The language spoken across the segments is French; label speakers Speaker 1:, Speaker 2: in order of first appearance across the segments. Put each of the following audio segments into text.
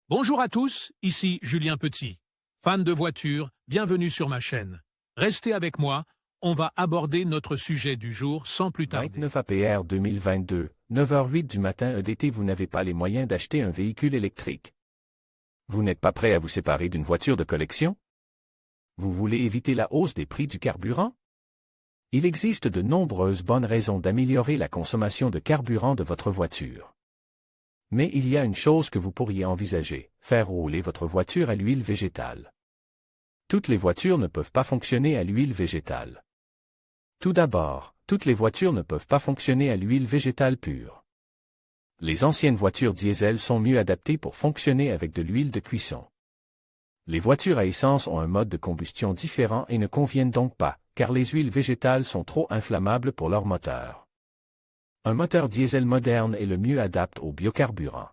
Speaker 1: Bonjour à tous, ici Julien Petit. Fan de voitures, bienvenue sur ma chaîne. Restez avec moi, on va aborder notre sujet du jour sans plus tarder.
Speaker 2: 29 APR 2022, 9h08 du matin EDT. Vous n'avez pas les moyens d'acheter un véhicule électrique. Vous n'êtes pas prêt à vous séparer d'une voiture de collection? Vous voulez éviter la hausse des prix du carburant? Il existe de nombreuses bonnes raisons d'améliorer la consommation de carburant de votre voiture. Mais il y a une chose que vous pourriez envisager, faire rouler votre voiture à l'huile végétale. Toutes les voitures ne peuvent pas fonctionner à l'huile végétale. Tout d'abord, toutes les voitures ne peuvent pas fonctionner à l'huile végétale pure. Les anciennes voitures diesel sont mieux adaptées pour fonctionner avec de l'huile de cuisson. Les voitures à essence ont un mode de combustion différent et ne conviennent donc pas, car les huiles végétales sont trop inflammables pour leur moteur. Un moteur diesel moderne est le mieux adapté au biocarburant.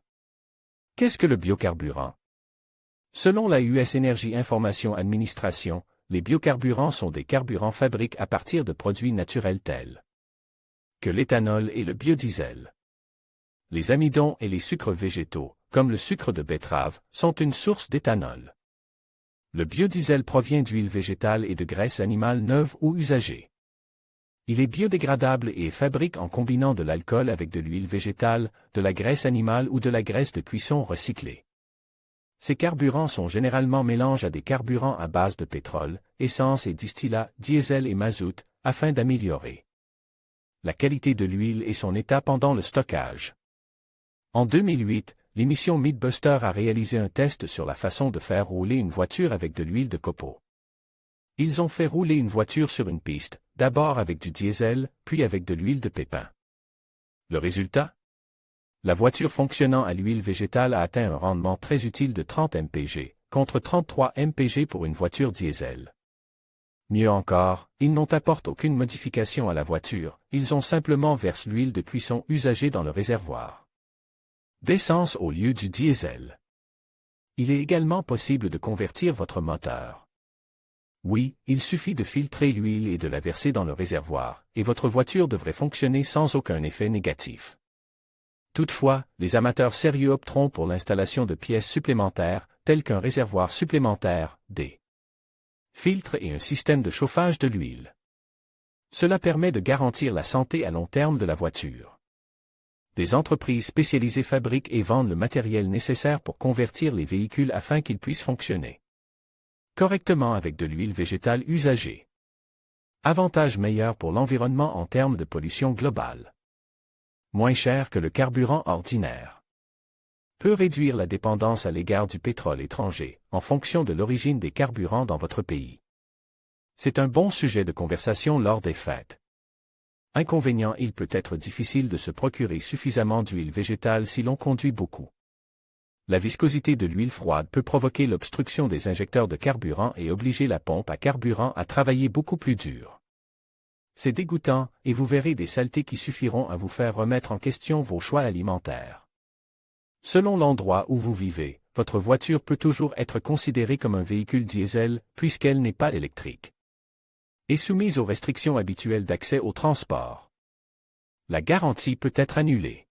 Speaker 2: Qu'est-ce que le biocarburant? Selon la US Energy Information Administration, les biocarburants sont des carburants fabriqués à partir de produits naturels tels que l'éthanol et le biodiesel. Les amidons et les sucres végétaux, comme le sucre de betterave, sont une source d'éthanol. Le biodiesel provient d'huile végétale et de graisse animale neuve ou usagée. Il est biodégradable et est fabriqué en combinant de l'alcool avec de l'huile végétale, de la graisse animale ou de la graisse de cuisson recyclée. Ces carburants sont généralement mélangés à des carburants à base de pétrole, essence et distillats, diesel et mazout, afin d'améliorer la qualité de l'huile et son état pendant le stockage. En 2008, l'émission Mythbuster a réalisé un test sur la façon de faire rouler une voiture avec de l'huile de copeaux. Ils ont fait rouler une voiture sur une piste, d'abord avec du diesel, puis avec de l'huile de pépin. Le résultat? La voiture fonctionnant à l'huile végétale a atteint un rendement très utile de 30 mpg, contre 33 mpg pour une voiture diesel. Mieux encore, ils n'ont apporté aucune modification à la voiture, ils ont simplement versé l'huile de cuisson usagée dans le réservoir d'essence au lieu du diesel. Il est également possible de convertir votre moteur. Oui, il suffit de filtrer l'huile et de la verser dans le réservoir, et votre voiture devrait fonctionner sans aucun effet négatif. Toutefois, les amateurs sérieux opteront pour l'installation de pièces supplémentaires, telles qu'un réservoir supplémentaire, des filtres et un système de chauffage de l'huile. Cela permet de garantir la santé à long terme de la voiture. Des entreprises spécialisées fabriquent et vendent le matériel nécessaire pour convertir les véhicules afin qu'ils puissent fonctionner correctement avec de l'huile végétale usagée. Avantage meilleur pour l'environnement en termes de pollution globale. Moins cher que le carburant ordinaire. Peut réduire la dépendance à l'égard du pétrole étranger, en fonction de l'origine des carburants dans votre pays. C'est un bon sujet de conversation lors des fêtes. Inconvénient: il peut être difficile de se procurer suffisamment d'huile végétale si l'on conduit beaucoup. La viscosité de l'huile froide peut provoquer l'obstruction des injecteurs de carburant et obliger la pompe à carburant à travailler beaucoup plus dur. C'est dégoûtant, et vous verrez des saletés qui suffiront à vous faire remettre en question vos choix alimentaires. Selon l'endroit où vous vivez, votre voiture peut toujours être considérée comme un véhicule diesel, puisqu'elle n'est pas électrique et soumise aux restrictions habituelles d'accès au transport. La garantie peut être annulée.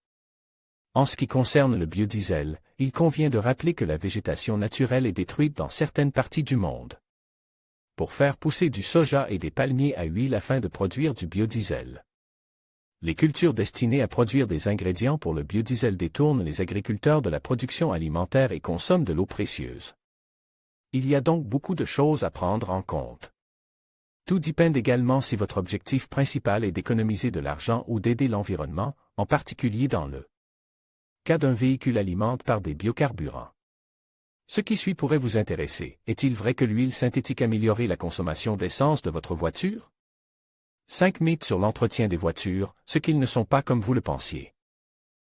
Speaker 2: En ce qui concerne le biodiesel, il convient de rappeler que la végétation naturelle est détruite dans certaines parties du monde pour faire pousser du soja et des palmiers à huile afin de produire du biodiesel. Les cultures destinées à produire des ingrédients pour le biodiesel détournent les agriculteurs de la production alimentaire et consomment de l'eau précieuse. Il y a donc beaucoup de choses à prendre en compte. Tout dépend également si votre objectif principal est d'économiser de l'argent ou d'aider l'environnement, en particulier dans le cas d'un véhicule alimenté par des biocarburants. Ce qui suit pourrait vous intéresser. Est-il vrai que l'huile synthétique améliore la consommation d'essence de votre voiture? 5 mythes sur l'entretien des voitures, ce qu'ils ne sont pas comme vous le pensiez.